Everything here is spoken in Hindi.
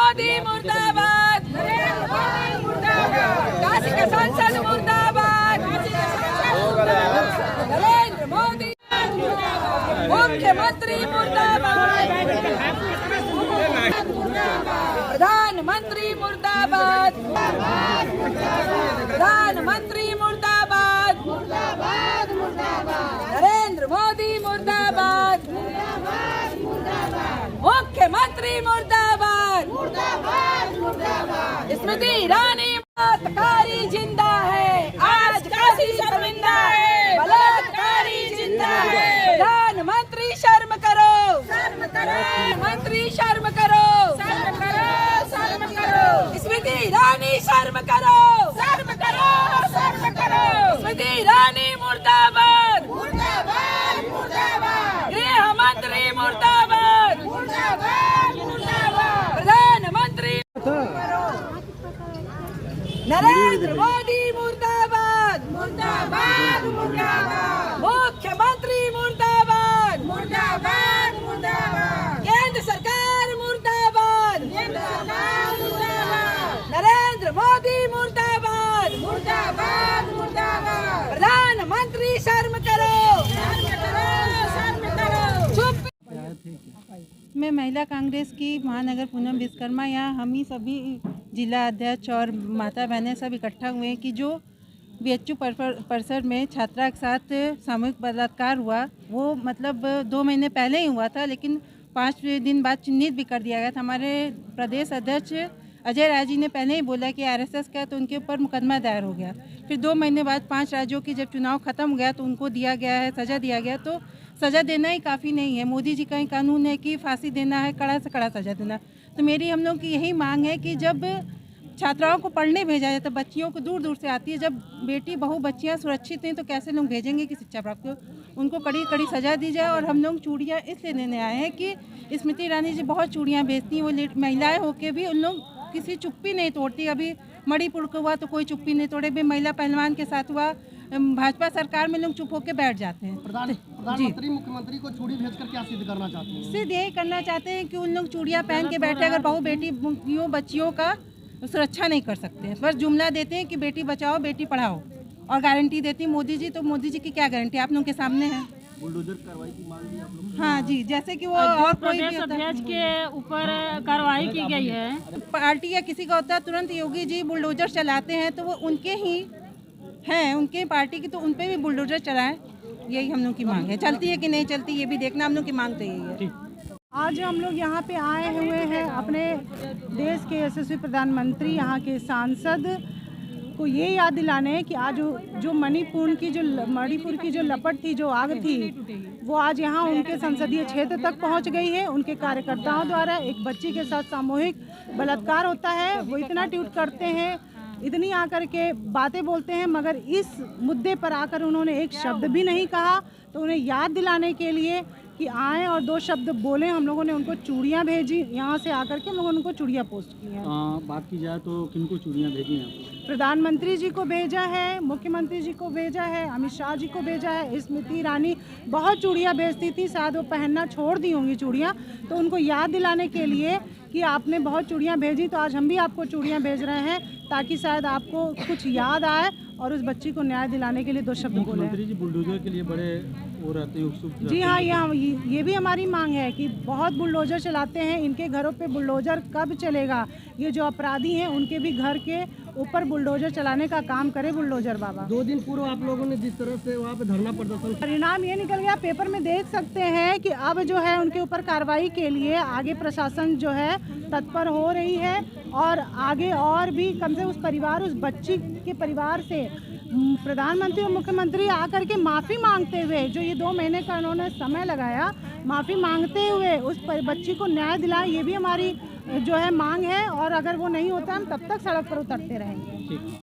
मोदी मुर्दाबाद, काशी का सांसद मुर्दाबाद, नरेंद्र मोदी मुख्यमंत्री मुर्दाबाद, प्रधानमंत्री मुर्दाबाद, प्रधानमंत्री मुर्दाबाद, नरेंद्र मोदी मुर्दाबाद, मुख्यमंत्री मुर्दाबाद, स्मृति ईरानी बलात्कारी जिंदा है, आज काशी शर्मिंदा है, बलात्कारी जिंदा है। प्रधानमंत्री शर्म करो, मंत्री शर्म करो, स्मृति ईरानी शर्म करो, स्मृति ईरानी मुर्दाबाद, गृह मंत्री मुर्दाबाद, प्रधानमंत्री नरेंद्र मोदी मुर्दाबाद, मुख्यमंत्री मुर्दाबाद, केंद्र सरकार मुर्दाबाद, नरेंद्र मोदी मुर्दाबाद, प्रधानमंत्री शर्म करो, चुप। मैं महिला कांग्रेस की महानगर पूनम विश्वकर्मा, यहाँ हम ही सभी जिला अध्यक्ष और माता बहनें सब इकट्ठा हुए हैं कि जो BHU परिसर में छात्रा के साथ सामूहिक बलात्कार हुआ, वो मतलब 2 महीने पहले ही हुआ था, लेकिन 5 दिन बाद चिन्हित भी कर दिया गया था। हमारे प्रदेश अध्यक्ष अजय राय जी ने पहले ही बोला कि RSS का, तो उनके ऊपर मुकदमा दायर हो गया। फिर 2 महीने बाद 5 राज्यों की जब चुनाव खत्म हो गया तो उनको दिया गया है, सज़ा दिया गया। तो सज़ा देना ही काफ़ी नहीं है, मोदी जी का ही कानून है कि फांसी देना है, कड़ा से कड़ा सज़ा देना। तो मेरी हम लोग की यही मांग है कि जब छात्राओं को पढ़ने भेजा जाता है, बच्चियों को दूर दूर से आती है, जब बेटी बहू बच्चियाँ सुरक्षित हैं तो कैसे लोग भेजेंगे कि शिक्षा प्राप्त हो, उनको कड़ी कड़ी सज़ा दी जाए। और हम लोग चूड़ियाँ इसलिए देने आए हैं कि स्मृति ईरानी जी बहुत चूड़ियाँ बेचती हैं, वो महिलाएँ होकर भी उन लोग किसी चुप्पी नहीं तोड़ती। अभी मणिपुर को हुआ तो कोई चुप्पी नहीं तोड़े, भी महिला पहलवान के साथ हुआ, भाजपा सरकार में लोग चुप होकर बैठ जाते हैं। प्रधानमंत्री मुख्यमंत्री को चूड़ी भेजकर क्या सिद्ध करना चाहते हैं? सिद्ध यही करना चाहते हैं कि उन लोग चूड़ियाँ पहन के बैठे, अगर बहू बेटी बच्चियों का सुरक्षा नहीं कर सकते, बस जुमला देते हैं कि बेटी बचाओ बेटी पढ़ाओ, और गारंटी देती मोदी जी। तो मोदी जी की क्या गारंटी आप लोगों के सामने है? बुलडोजर कार्रवाई की मांग की आप लोग? हाँ जी, जैसे कि वो और कोई भी अध्यक्ष के ऊपर कार्रवाई की गई है। पार्टी या किसी का होता है, तुरंत योगी जी बुलडोजर चलाते हैं, तो वो उनके ही हैं, उनके पार्टी की, तो उन पे भी बुलडोजर चलाएं, यही हम लोग की मांग है। चलती है कि नहीं चलती ये भी देखना हम लोग की मांग तो यही है। आज हम लोग यहाँ पे आए हुए हैं अपने देश के यशस्वी प्रधानमंत्री, यहाँ के सांसद को ये याद दिलाने कि आज जो मणिपुर की जो लपट थी, जो आग थी, वो आज यहाँ उनके संसदीय क्षेत्र तक पहुँच गई है। उनके कार्यकर्ताओं द्वारा एक बच्ची के साथ सामूहिक बलात्कार होता है, वो इतना ट्वीट करते हैं, इतनी आकर के बातें बोलते हैं, मगर इस मुद्दे पर आकर उन्होंने एक शब्द भी नहीं कहा। तो उन्हें याद दिलाने के लिए कि आए और 2 शब्द बोले, हम लोगों ने उनको चूड़ियाँ भेजी, यहाँ से आकर के हम लोगों ने उनको चूड़ियाँ पोस्ट की हैं। बात की जाए तो किनको चूड़ियाँ भेजी हैं? प्रधानमंत्री जी को भेजा है, मुख्यमंत्री जी को भेजा है, अमित शाह जी को भेजा है। स्मृति ईरानी बहुत चूड़ियाँ भेजती थी, शायद वो पहनना छोड़ दी होंगी चूड़ियाँ, तो उनको याद दिलाने के लिए कि आपने बहुत चूड़ियाँ भेजी, तो आज हम भी आपको चूड़ियाँ भेज रहे हैं, ताकि शायद आपको कुछ याद आए और उस बच्ची को न्याय दिलाने के लिए 2 शब्द बोले। मुख्यमंत्री जी बुलडोजर के लिए बड़े वो रहते हैं, उत्सुक। जी हाँ, ये भी हमारी मांग है कि बहुत बुलडोजर चलाते हैं, इनके घरों पे बुलडोजर कब चलेगा? ये जो अपराधी हैं उनके भी घर के ऊपर बुलडोजर चलाने का काम करे बुलडोजर बाबा। 2 दिन पूर्व आप लोगों ने जिस तरह से वहाँ पे धरना प्रदर्शन, परिणाम ये निकल गया, पेपर में देख सकते हैं कि अब जो है उनके ऊपर कार्रवाई के लिए आगे प्रशासन जो है तत्पर हो रही है, और आगे और भी कम से उस बच्ची के परिवार से प्रधानमंत्री और मुख्यमंत्री आकर के माफ़ी मांगते हुए, जो ये 2 महीने का उन्होंने समय लगाया, माफ़ी मांगते हुए उस बच्ची को न्याय दिलाए, ये भी हमारी जो है मांग है। और अगर वो नहीं होता हम तब तक सड़क पर उतरते रहेंगे।